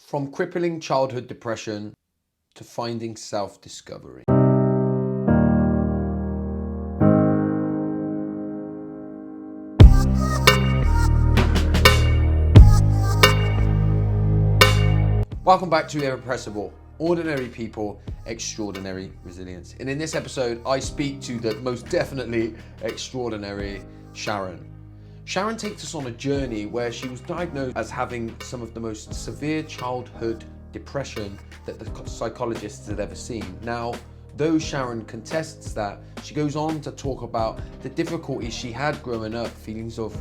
From crippling childhood depression to finding self-discovery. Welcome back to Irrepressible. Ordinary people, extraordinary resilience. And in this episode, I speak to the most definitely extraordinary Sharron. Sharron takes us on a journey where she was diagnosed as having some of the most severe childhood depression that the psychologists had ever seen. Now, though Sharron contests that, she goes on to talk about the difficulties she had growing up, feelings of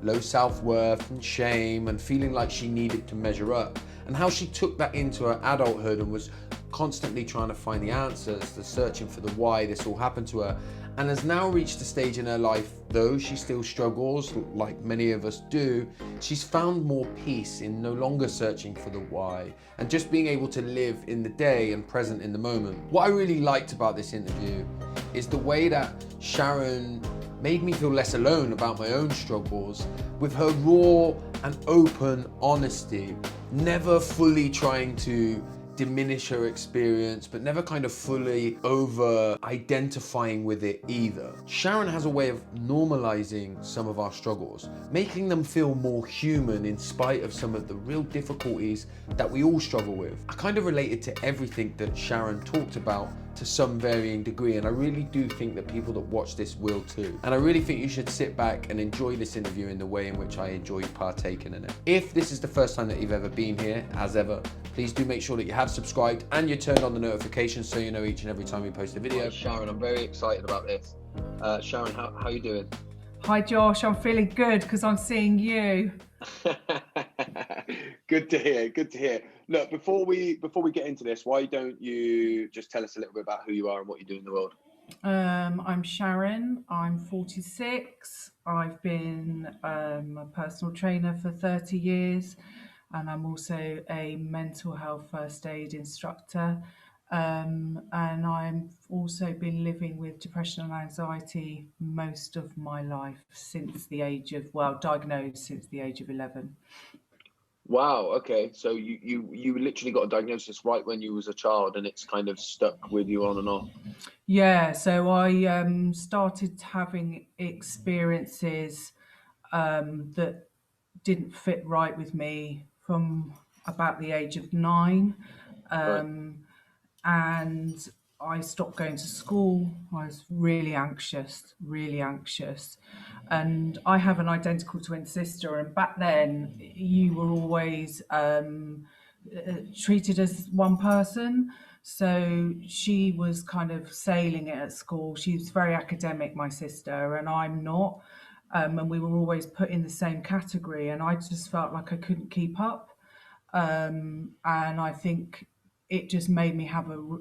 low self-worth and shame and feeling like she needed to measure up, and how she took that into her adulthood and was constantly trying to find the answers, the searching for the why this all happened to her, and has now reached a stage in her life, though she still struggles like many of us do, she's found more peace in no longer searching for the why and just being able to live in the day and present in the moment. What I really liked about this interview is the way that Sharron made me feel less alone about my own struggles with her raw and open honesty, never fully trying to diminish her experience, but never kind of fully over identifying with it either. Sharron has a way of normalizing some of our struggles, making them feel more human in spite of some of the real difficulties that we all struggle with. I kind of related to everything that Sharron talked about to some varying degree, and I really do think that people that watch this will too. And I really think you should sit back and enjoy this interview in the way in which I enjoyed partaking in it. If this is the first time that you've ever been here, as ever, please do make sure that you have subscribed and you turned on the notifications so you know each and every time we post a video. Sharron, I'm very excited about this. Sharron, how are you doing? Hi Josh, I'm feeling good because I'm seeing you. Good to hear, good to hear. Look, before we get into this, why don't you just tell us a little bit about who you are and what you do in the world? I'm Sharron, I'm 46. I've been a personal trainer for 30 years and I'm also a mental health first aid instructor. And I've also been living with depression and anxiety most of my life since the age of, diagnosed since the age of 11. Wow, okay. So you literally got a diagnosis right when you was a child and it's kind of stuck with you on and off. Yeah, so I started having experiences that didn't fit right with me from about the age of 9. Right. And I stopped going to school. I was really anxious, really anxious. And I have an identical twin sister. And back then, you were always treated as one person. So she was kind of sailing it at school. She was very academic, my sister, and I'm not. And we were always put in the same category. And I just felt like I couldn't keep up. And I think it just made me have a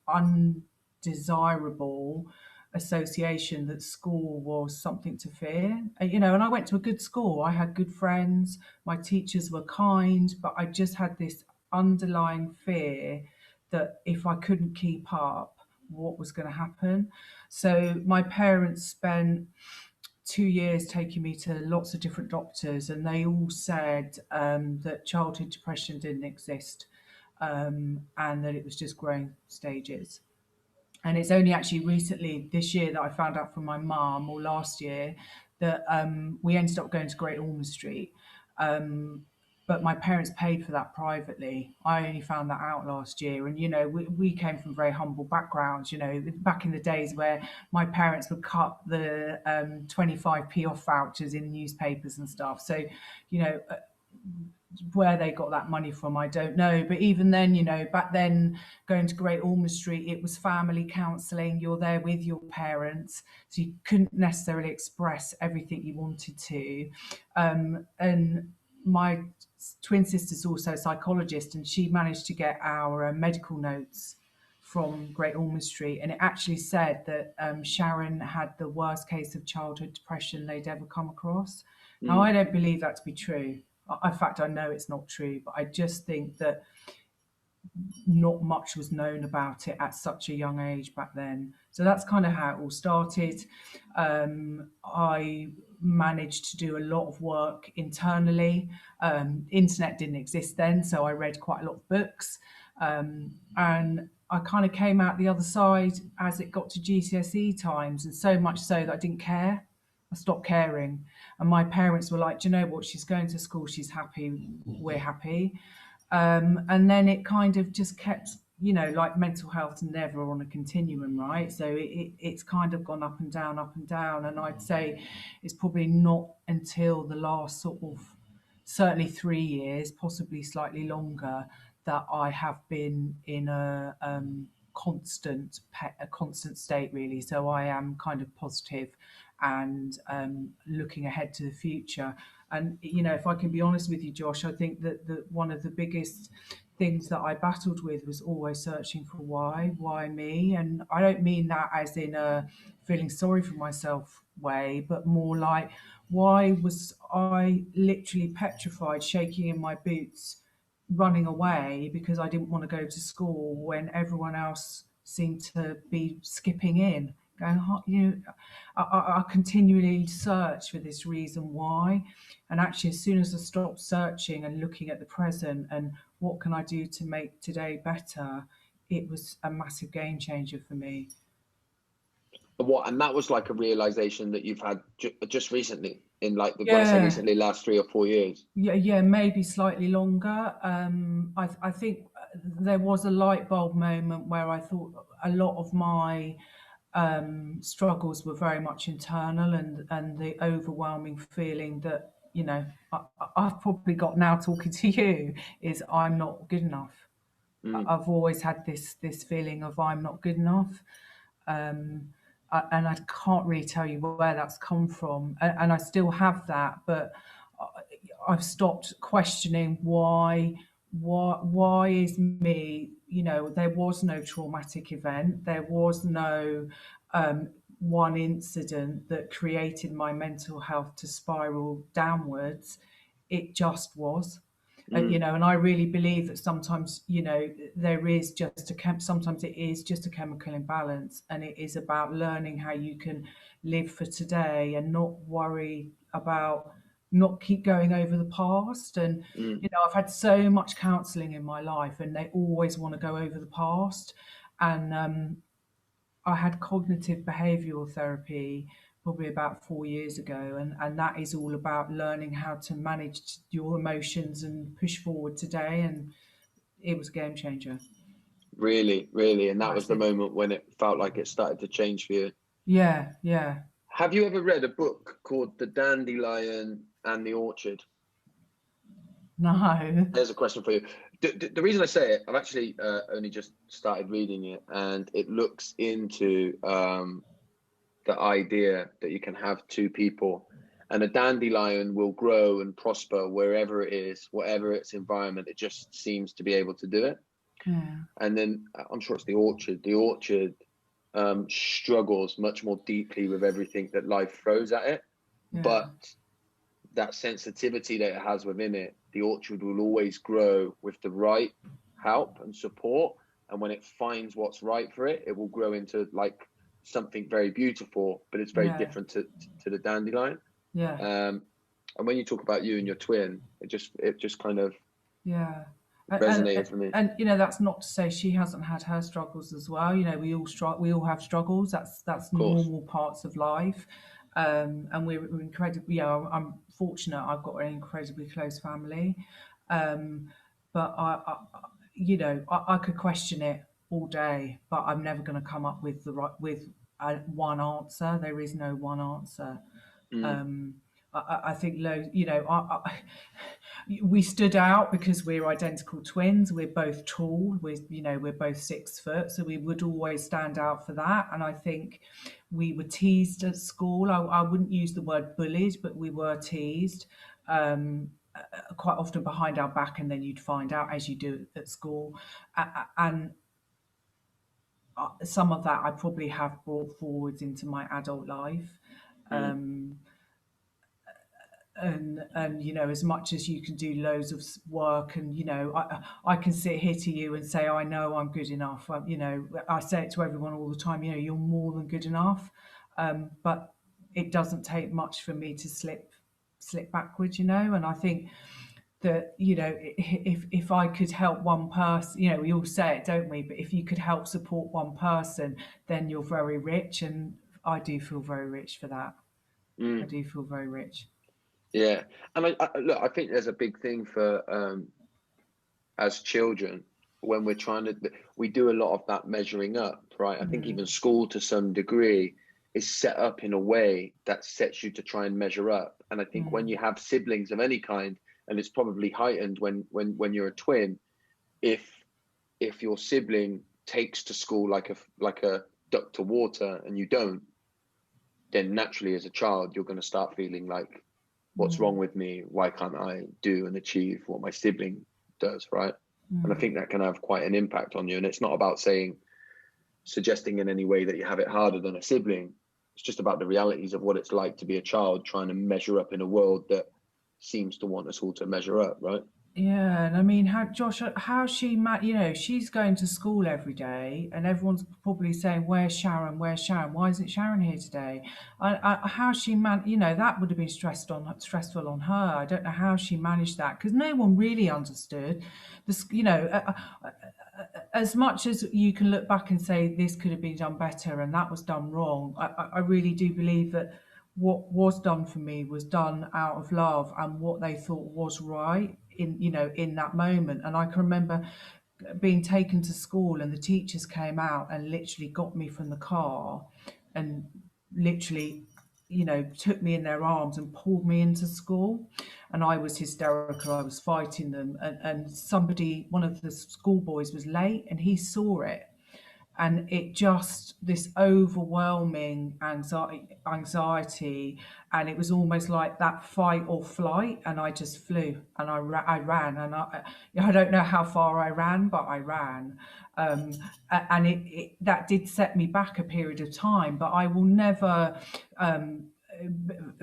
undesirable association that school was something to fear. And I went to a good school. I had good friends. My teachers were kind, but I just had this underlying fear that if I couldn't keep up, what was going to happen. So my parents spent 2 years taking me to lots of different doctors, and they all said that childhood depression didn't exist, and that it was just growing stages. And it's only actually recently this year that I found out from my mum, or last year, that we ended up going to Great Ormond Street. But my parents paid for that privately. I only found that out last year. And, we came from very humble backgrounds, back in the days where my parents would cut the 25p off vouchers in newspapers and stuff. So, where they got that money from, I don't know. But even then, back then, going to Great Ormond Street, it was family counselling. You're there with your parents, so you couldn't necessarily express everything you wanted to. And my twin sister's also a psychologist, and she managed to get our medical notes from Great Ormond Street, and it actually said that Sharron had the worst case of childhood depression they'd ever come across. Now, I don't believe that to be true. In fact, I know it's not true, but I just think that not much was known about it at such a young age back then. So that's kind of how it all started. I managed to do a lot of work internally. Internet didn't exist then, so I read quite a lot of books. And I kind of came out the other side as it got to GCSE times, and so much so that I didn't care. I stopped caring. And my parents were like, do you know what? She's going to school, she's happy, we're happy. And then it kind of just kept, like mental health never on a continuum, right? So it's kind of gone up and down, up and down. And I'd say it's probably not until the last sort of certainly 3 years, possibly slightly longer, that I have been in a constant state really. So I am kind of positive and looking ahead to the future. And if I can be honest with you, Josh, I think that one of the biggest things that I battled with was always searching for why me. And I don't mean that as in a feeling sorry for myself way, but more like, why was I literally petrified, shaking in my boots, running away because I didn't want to go to school when everyone else seemed to be skipping in, going, I continually search for this reason why. And actually, as soon as I stopped searching and looking at the present and what can I do to make today better, it was a massive game changer for me. What, and that was like a realization that you've had just recently, in like when I say Yeah. recently, last 3 or 4 years. Yeah, maybe slightly longer. I think there was a light bulb moment where I thought a lot of my struggles were very much internal, and the overwhelming feeling that I've probably got now talking to you is I'm not good enough. I've always had this feeling of I'm not good enough. And I can't really tell you where that's come from, and I still have that, but I've stopped questioning why is me. There was no traumatic event, there was no one incident that created my mental health to spiral downwards. It just was. And I really believe that sometimes there is just sometimes it is just a chemical imbalance, and it is about learning how you can live for today and not worry about, not keep going over the past. And I've had so much counseling in my life, and they always want to go over the past. And I had cognitive behavioral therapy probably about 4 years ago, and that is all about learning how to manage your emotions and push forward today. And it was a game changer. Really, really. And that was the Massive. moment when it felt like it started to change for you. Yeah. Have you ever read a book called The Dandelion and the Orchard? No. There's a question for you. The reason I say it, I've actually only just started reading it, and it looks into the idea that you can have two people, and a dandelion will grow and prosper wherever it is, whatever its environment. It just seems to be able to do it. Yeah. And then I'm sure it's the orchard. The orchard struggles much more deeply with everything that life throws at it, Yeah. but that sensitivity that it has within it, the orchard will always grow with the right help and support. And when it finds what's right for it, it will grow into like something very beautiful, but it's very Yeah. different to the dandelion. Yeah. And when you talk about you and your twin, it just kind of Yeah. resonated for me. And that's not to say she hasn't had her struggles as well. We all have struggles. That's normal parts of life. And we're incredibly, I'm fortunate. I've got an incredibly close family. But I could question it all day, but I'm never going to come up with one answer. There is no one answer. I think we stood out because we're identical twins. We're both tall. We're both 6 foot, so we would always stand out for that. And I think we were teased at school. I wouldn't use the word bullied, but we were teased quite often behind our back, and then you'd find out as you do at school. And some of that I probably have brought forwards into my adult life. And as much as you can do loads of work, and I can sit here to you and say I know I'm good enough. I say it to everyone all the time. You're more than good enough. But it doesn't take much for me to slip backwards, you know. And I think that, you know, if I could help one person, you know, we all say it, don't we? But if you could help support one person, then you're very rich. And I do feel very rich for that. I do feel very rich. Yeah, and look, I think there's a big thing for as children when we're trying to, we do a lot of that measuring up, right? I think even school to some degree is set up in a way that sets you to try and measure up. And I think when you have siblings of any kind, and it's probably heightened when you're a twin, if your sibling takes to school like a duck to water and you don't, then naturally as a child you're going to start feeling like, what's wrong with me? Why can't I do and achieve what my sibling does, right? And I think that can have quite an impact on you. And it's not about suggesting in any way that you have it harder than a sibling. It's just about the realities of what it's like to be a child trying to measure up in a world that seems to want us all to measure up, right? Yeah, and I mean, how she, you know, she's going to school every day, and everyone's probably saying, "Where's Sharon? Where's Sharon? Why isn't Sharon here today?" How she you know, that would have been stressful on her. I don't know how she managed that, because no one really understood this. You know, as much as you can look back and say this could have been done better and that was done wrong, I really do believe that what was done for me was done out of love and what they thought was right in, you know, in that moment. And I can remember being taken to school and the teachers came out and literally got me from the car and literally, you know, took me in their arms and pulled me into school. And I was hysterical, I was fighting them, and somebody, one of the schoolboys was late and he saw it, and it just, this overwhelming anxiety, and it was almost like that fight or flight, and I just flew and I ran, and I don't know how far I ran, but I ran. And that did set me back a period of time, but I will never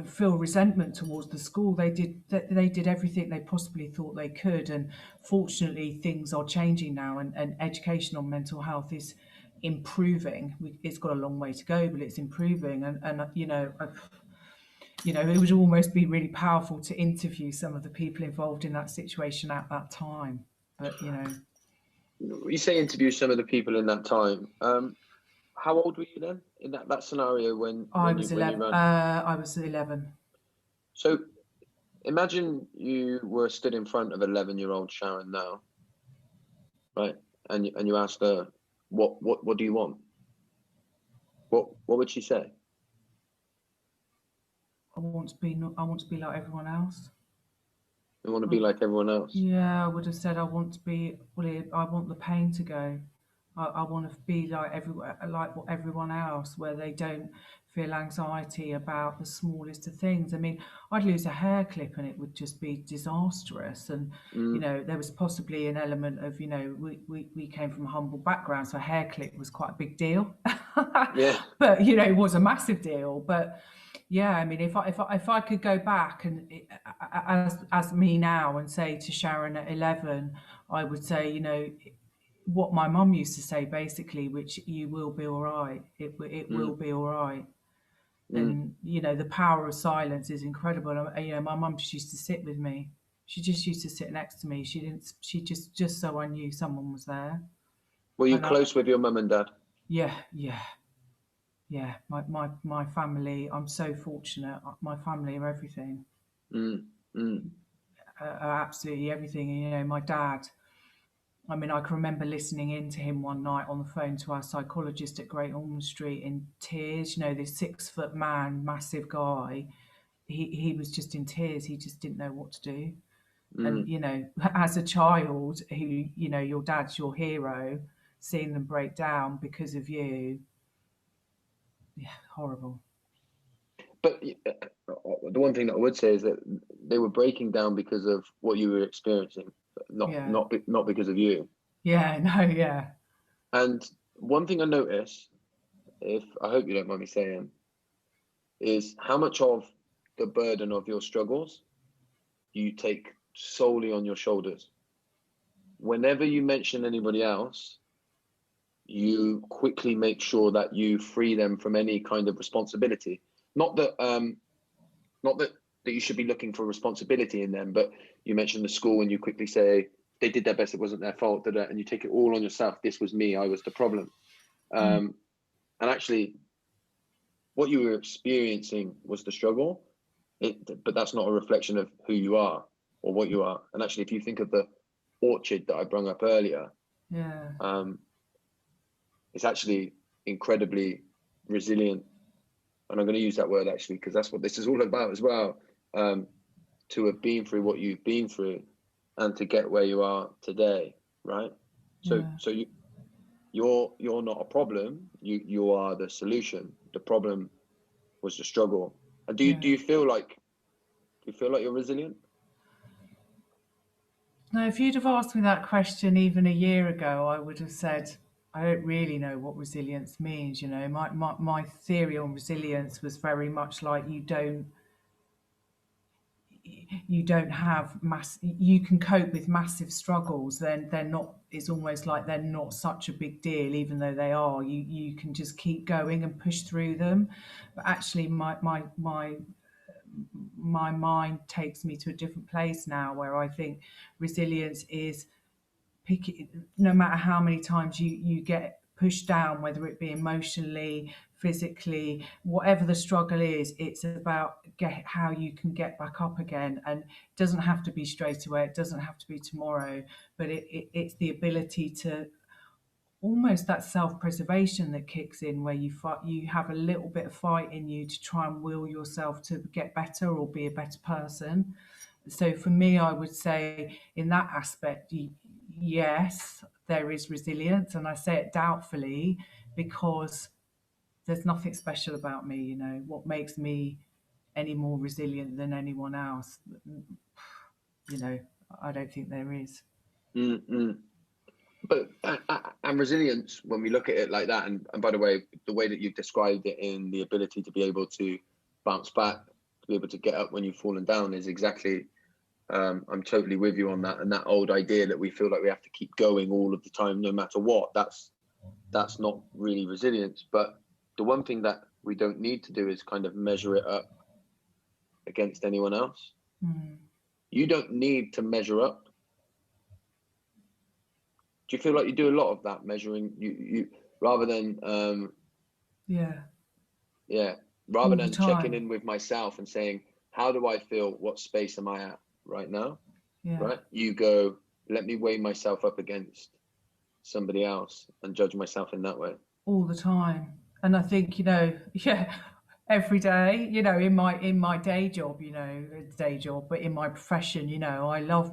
feel resentment towards the school. They did everything they possibly thought they could, and fortunately things are changing now, and education on mental health is improving. It's got a long way to go, but it's improving. And you know, it would almost be really powerful to interview some of the people involved in that situation at that time. But you know, you say interview some of the people in that time. How old were you then in that scenario when you ran? I was 11. So imagine you were stood in front of 11-year-old Sharon now, right? And you asked her, what do you want? What would she say? I want to be like everyone else. You want to be like everyone else? Yeah, I would have said I want the pain to go. I want to be like everyone else, where they don't feel anxiety about the smallest of things. I mean, I'd lose a hair clip and it would just be disastrous. And you know, there was possibly an element of, you know, we came from a humble background, so a hair clip was quite a big deal. Yeah. But you know, it was a massive deal. But yeah, I mean, if I could go back and as me now and say to Sharon at 11, I would say, you know, what my mum used to say, basically, which you will be all right. It will be all right. And you know, the power of silence is incredible. You know, my mum just used to sit with me. She just used to sit next to me. She just so I knew someone was there. Were you close with your mum and dad? Yeah. My family. I'm so fortunate. My family are everything. Absolutely everything. You know, my dad. I mean, I can remember listening in to him one night on the phone to our psychologist at Great Ormond Street in tears. You know, this 6-foot man, massive guy. He was just in tears. He just didn't know what to do. And, you know, as a child who, you know, your dad's your hero, seeing them break down because of you. Yeah, horrible. But the one thing that I would say is that they were breaking down because of what you were experiencing, not because of you. Yeah, no, yeah. And one thing I notice, I hope you don't mind me saying, is how much of the burden of your struggles you take solely on your shoulders. Whenever you mention anybody else, you quickly make sure that you free them from any kind of responsibility. not that not that you should be looking for responsibility in them, but you mentioned the school and you quickly say they did their best, it wasn't their fault, and you take it all on yourself. This was me, I was the problem. And actually what you were experiencing was the struggle, but that's not a reflection of who you are or what you are. And actually, if you think of the orchard that I brought up earlier, it's actually incredibly resilient. And I'm going to use that word actually, because that's what this is all about as well. To have been through what you've been through and to get where you are today, right? So you're not a problem, you are the solution. The problem was the struggle. And do you feel like you're resilient? No, if you'd have asked me that question even a year ago, I would have said, I don't really know what resilience means. You know, my theory on resilience was very much like you don't have you can cope with massive struggles. Then they're not, it's almost like they're not such a big deal, even though they are. You can just keep going and push through them. But actually my mind takes me to a different place now, where I think resilience is no matter how many times you get pushed down, whether it be emotionally, physically, whatever the struggle is, it's about how you can get back up again. And it doesn't have to be straight away, it doesn't have to be tomorrow, but it's the ability to almost that self-preservation that kicks in, where you have a little bit of fight in you to try and will yourself to get better or be a better person. So for me, I would say in that aspect, yes, there is resilience, and I say it doubtfully because there's nothing special about me. You know, what makes me any more resilient than anyone else? You know, I don't think there is. But and resilience, when we look at it like that, and by the way, the way that you've described it in the ability to be able to bounce back, to be able to get up when you've fallen down, is exactly, I'm totally with you on that. And that old idea that we feel like we have to keep going all of the time, no matter what, that's not really resilience. But the one thing that we don't need to do is kind of measure it up against anyone else. You don't need to measure up. Do you feel like you do a lot of that measuring, you rather than rather than checking in with myself and saying, how do I feel, what space am I at right now? Right, you go, let me weigh myself up against somebody else and judge myself in that way all the time. And I think, you know, every day, you know, in my day job, but in my profession, you know, I love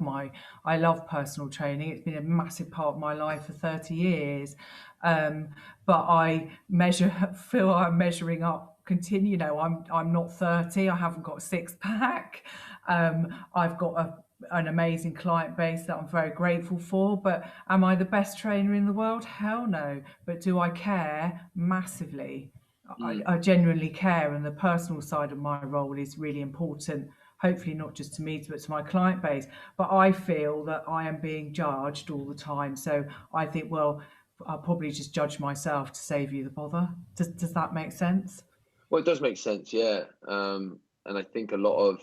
personal training. It's been a massive part of my life for 30 years. But I feel I'm measuring up, continue. You know, I'm not 30. I haven't got a six pack. I've got an amazing client base that I'm very grateful for. But am I the best trainer in the world? Hell no. But do I care? Massively. I genuinely care, and the personal side of my role is really important, hopefully not just to me, but to my client base. But I feel that I am being judged all the time. So I think, well, I'll probably just judge myself to save you the bother. Does that make sense? Well, it does make sense, yeah. And I think a lot of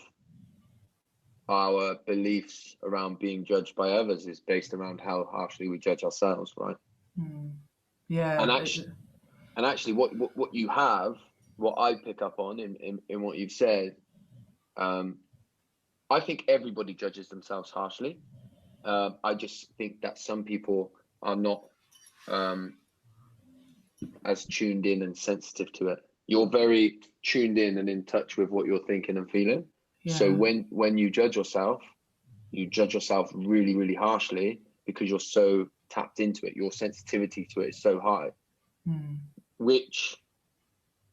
our beliefs around being judged by others is based around how harshly we judge ourselves, right? Yeah. And actually what you have, what I pick up on in what you've said, I think everybody judges themselves harshly. I just think that some people are not as tuned in and sensitive to it. You're very tuned in and in touch with what you're thinking and feeling. So when you judge yourself really, really harshly because you're so tapped into it. Your sensitivity to it is so high, which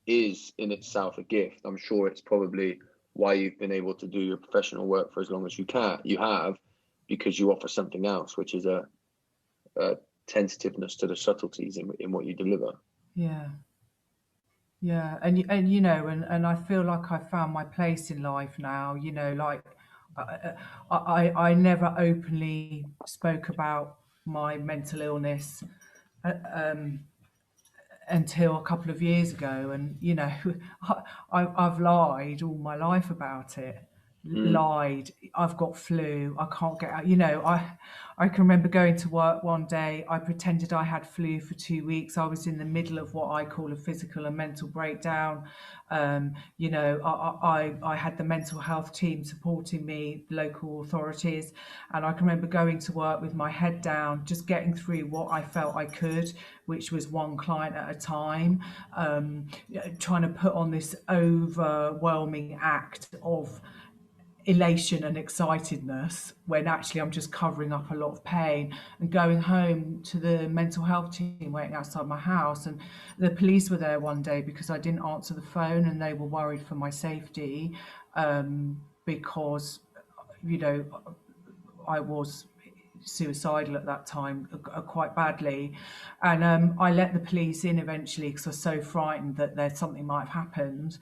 is in itself a gift. I'm sure it's probably why you've been able to do your professional work for as long as you have, because you offer something else, which is a tentativeness to the subtleties in what you deliver. Yeah, and you know, and I feel like I found my place in life now. You know, like I never openly spoke about my mental illness, until a couple of years ago. And, you know, I've lied all my life about it. Lied, I've got flu, I can't get out. You know, I can remember going to work one day, I pretended I had flu for 2 weeks. I was in the middle of what I call a physical and mental breakdown. You know, I had the mental health team supporting me, local authorities, and I can remember going to work with my head down, just getting through what I felt I could, which was one client at a time, trying to put on this overwhelming act of elation and excitedness when actually I'm just covering up a lot of pain, and going home to the mental health team waiting outside my house. And the police were there one day because I didn't answer the phone, and they were worried for my safety, because, you know, I was suicidal at that time, quite badly. And I let the police in eventually because I was so frightened that there's something might have happened.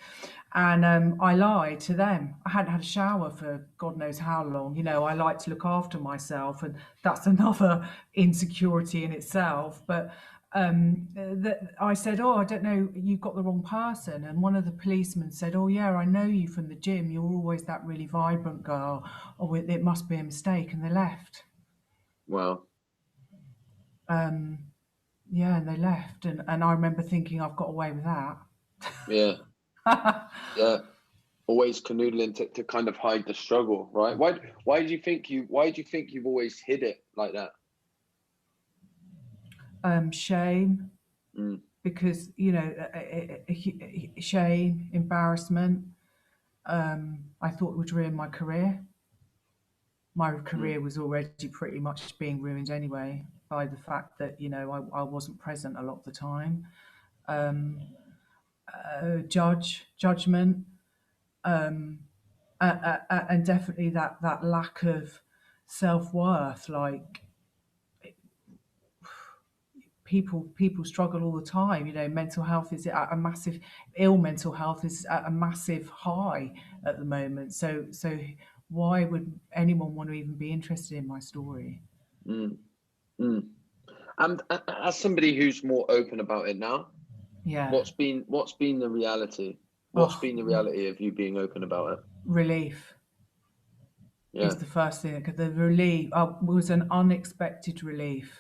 And I lied to them. I hadn't had a shower for God knows how long. You know, I like to look after myself, and that's another insecurity in itself. But I said, "Oh, I don't know, you've got the wrong person." And one of the policemen said, "Oh yeah, I know you from the gym. You're always that really vibrant girl. Oh, it must be a mistake." And they left. Wow. Yeah, and they left. And I remember thinking, I've got away with that. Yeah. Yeah. Always canoodling to kind of hide the struggle, right? Why do you think you've always hid it like that? Shame, because, you know, shame, embarrassment. I thought it would ruin my career. My career was already pretty much being ruined anyway by the fact that, you know, I wasn't present a lot of the time. Judgment, and definitely that lack of self-worth. Like, people struggle all the time. You know, mental health is at a massive mental health is at a massive high at the moment. So why would anyone want to even be interested in my story? And as somebody who's more open about it now, Yeah. what's been the reality? What's been the reality of you being open about it? Relief Yeah. is the first thing. Because the relief was an unexpected relief.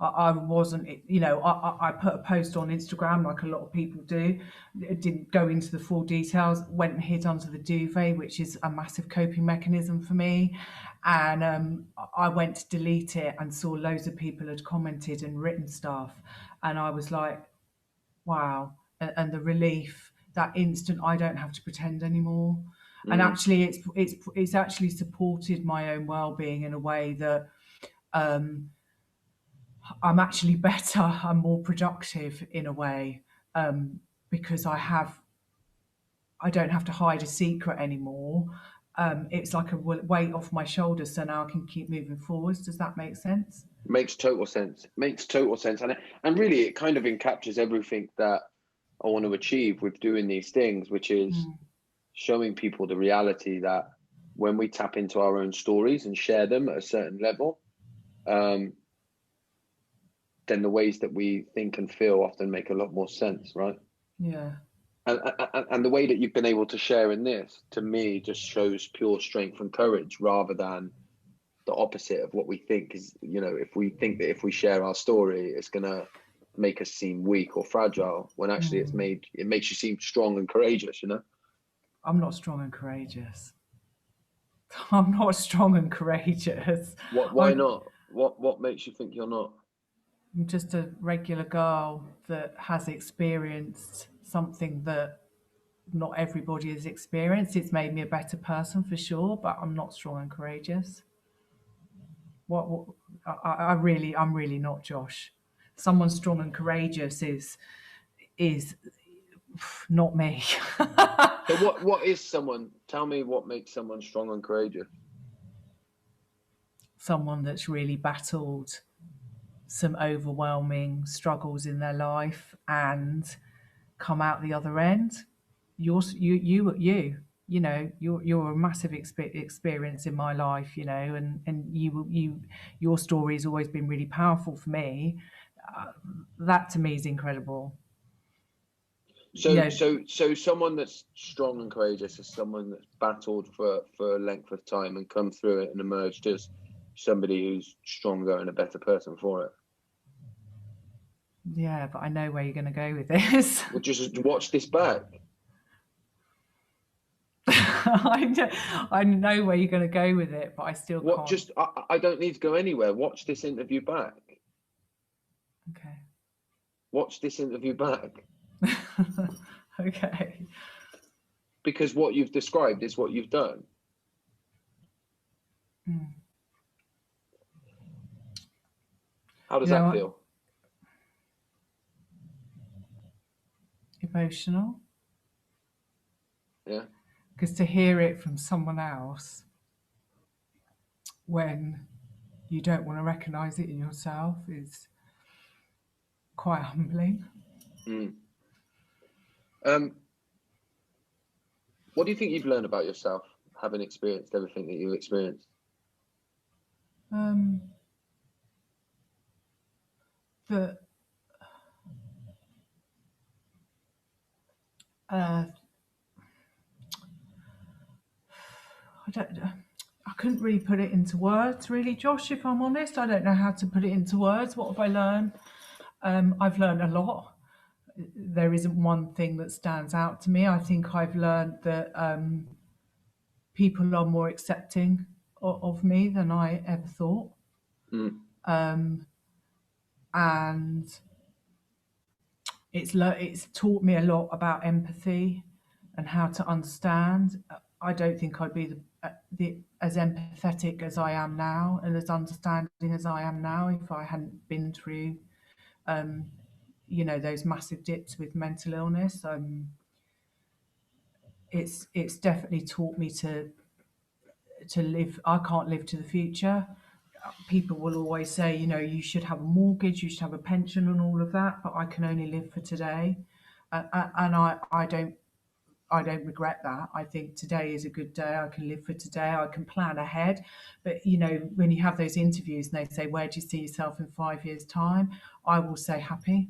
I wasn't, you know, I put a post on Instagram like a lot of people do. It didn't go into the full details, went and hid under the duvet, which is a massive coping mechanism for me. And I went to delete it and saw loads of people had commented and written stuff. And I was like, wow. And the relief, that instant, I don't have to pretend anymore. And actually it's actually supported my own well-being in a way that I'm actually better, I'm more productive in a way, because I don't have to hide a secret anymore. It's like a weight off my shoulders, so now I can keep moving forwards. Does that make sense? Makes total sense. Makes total sense. And really it kind of encaptures everything that I want to achieve with doing these things, which is showing people the reality that when we tap into our own stories and share them at a certain level, then the ways that we think and feel often make a lot more sense, right? Yeah. And the way that you've been able to share in this, to me, just shows pure strength and courage rather than the opposite of what we think is, you know, if we think that if we share our story, it's going to make us seem weak or fragile, when actually it makes you seem strong and courageous, you know? I'm not strong and courageous. I'm not strong and courageous. Why not? What makes you think you're not? I'm just a regular girl that has experienced something that not everybody has experienced. It's made me a better person for sure, but I'm not strong and courageous. What I'm really not, Josh. Someone strong and courageous is not me. So what is someone? Tell me what makes someone strong and courageous. Someone that's really battled some overwhelming struggles in their life and come out the other end. You know, you're a massive experience in my life, you know, and your story has always been really powerful for me. That to me is incredible. So someone that's strong and courageous is someone that's battled for a length of time and come through it and emerged as somebody who's stronger and a better person for it. Yeah, but I know where you're going to go with this. Well, just watch this back. I know where you're going to go with it, but I still can't. I don't need to go anywhere. Watch this interview back. Okay. Watch this interview back. Okay. Because what you've described is what you've done. How does that feel? Emotional. Yeah. Because to hear it from someone else when you don't want to recognise it in yourself is quite humbling. What do you think you've learned about yourself, having experienced everything that you've experienced? That I couldn't really put it into words, really, Josh, if I'm honest. I don't know how to put it into words. What have I learned? I've learned a lot. There isn't one thing that stands out to me. I think I've learned that people are more accepting of me than I ever thought. And it's taught me a lot about empathy and how to understand. I don't think I'd be as empathetic as I am now and as understanding as I am now if I hadn't been through, those massive dips with mental illness. It's definitely taught me to live. I can't live to the future. People will always say, you should have a mortgage, you should have a pension and all of that, but I can only live for today. And I don't regret that. I think today is a good day. I can live for today. I can plan ahead. But, when you have those interviews and they say, where do you see yourself in 5 years' time? I will say happy.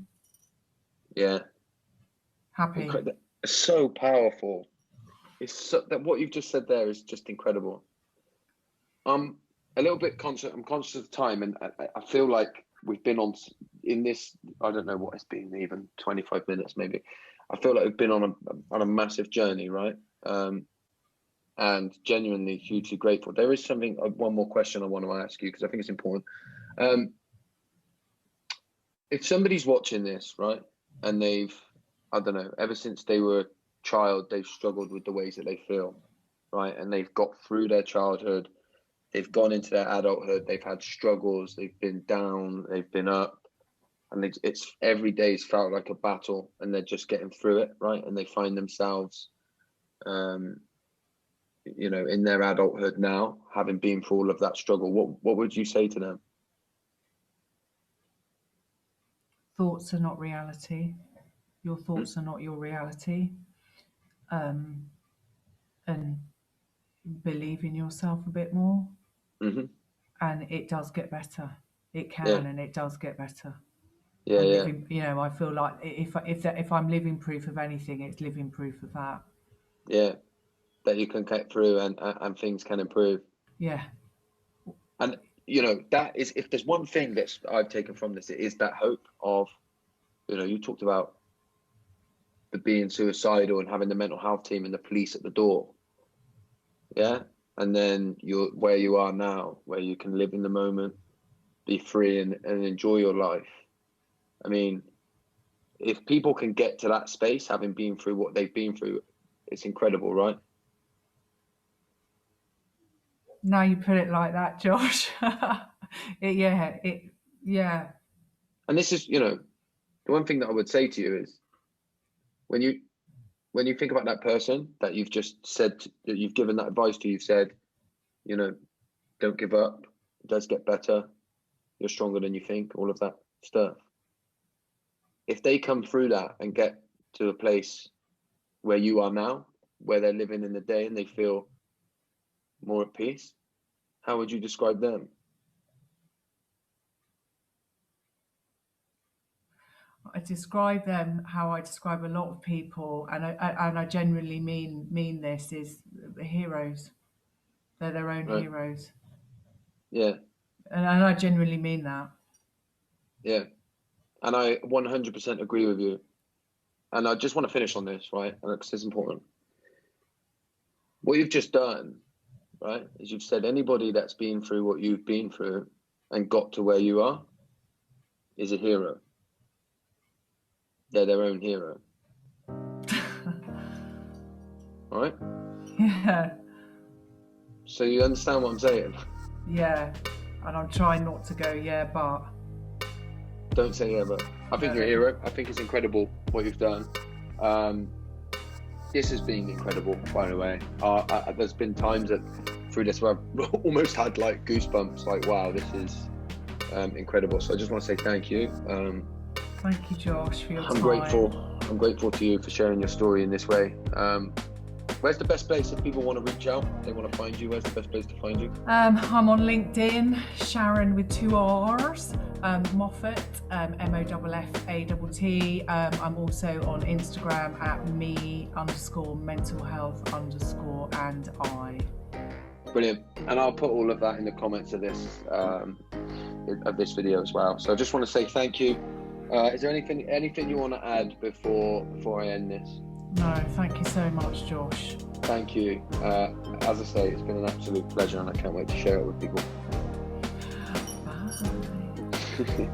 Yeah. Happy. It's so powerful. That what you've just said there is just incredible. I'm a little bit conscious. I'm conscious of time, and I feel like we've been in this. I don't know what it's been, even 25 minutes, maybe. I feel like we've been on a massive journey, right? And genuinely hugely grateful. There is one more question I want to ask you because I think it's important. If somebody's watching this, right, and they've, I don't know, ever since they were a child, they've struggled with the ways that they feel, right, and they've got through their childhood. They've gone into their adulthood, they've had struggles, they've been down, they've been up, and it's every day's felt like a battle, and they're just getting through it, right? And they find themselves, in their adulthood now, having been through all of that struggle. What would you say to them? Thoughts are not reality. Your thoughts are not your reality. And believe in yourself a bit more. And it does get better. It can, and it does get better. I feel like if I'm living proof of anything, it's living proof of that. Yeah, that you can get through and things can improve. Yeah. And that is, if there's one thing that I've taken from this, it is that hope of, you talked about the being suicidal and having the mental health team and the police at the door. Yeah. And then where you are now, where you can live in the moment, be free and enjoy your life. I mean, if people can get to that space, having been through what they've been through, it's incredible, right? Now you put it like that, Josh. Yeah. And this is, the one thing that I would say to you is when you think about that person that you've just said, that you've given that advice to, you've said, don't give up. It does get better. You're stronger than you think, all of that stuff. If they come through that and get to a place where you are now, where they're living in the day and they feel more at peace, how would you describe them? I describe them how I describe a lot of people, and I genuinely mean this, is heroes. They're their own Right. heroes, Yeah. and I genuinely mean that. Yeah. And I 100% agree with you. And I just want to finish on this, right? And because it's important. What you've just done, right, is you've said anybody that's been through what you've been through and got to where you are is a hero. They're their own hero. All right? Yeah, So you understand what I'm saying? yeah, and I'm trying not to go, yeah, but. Don't say yeah, but I think you're a hero. I think it's incredible what you've done. This has been incredible, by the way. There's been times through this where I've almost had like goosebumps, like, wow, this is incredible. So I just want to say thank you. Thank you, Josh, for your time. I'm grateful to you for sharing your story in this way. Where's the best place if people want to reach out, they want to find you? Where's the best place to find you? I'm on LinkedIn, Sharron with 2 R's, Moffatt, Moffatt. I'm also on Instagram at me_mentalhealth_and Brilliant. And I'll put all of that in the comments of this video as well. So I just want to say thank you. Is there anything you want to add before I end this? No, thank you so much, Josh. Thank you. As I say, it's been an absolute pleasure, and I can't wait to share it with people. Bye.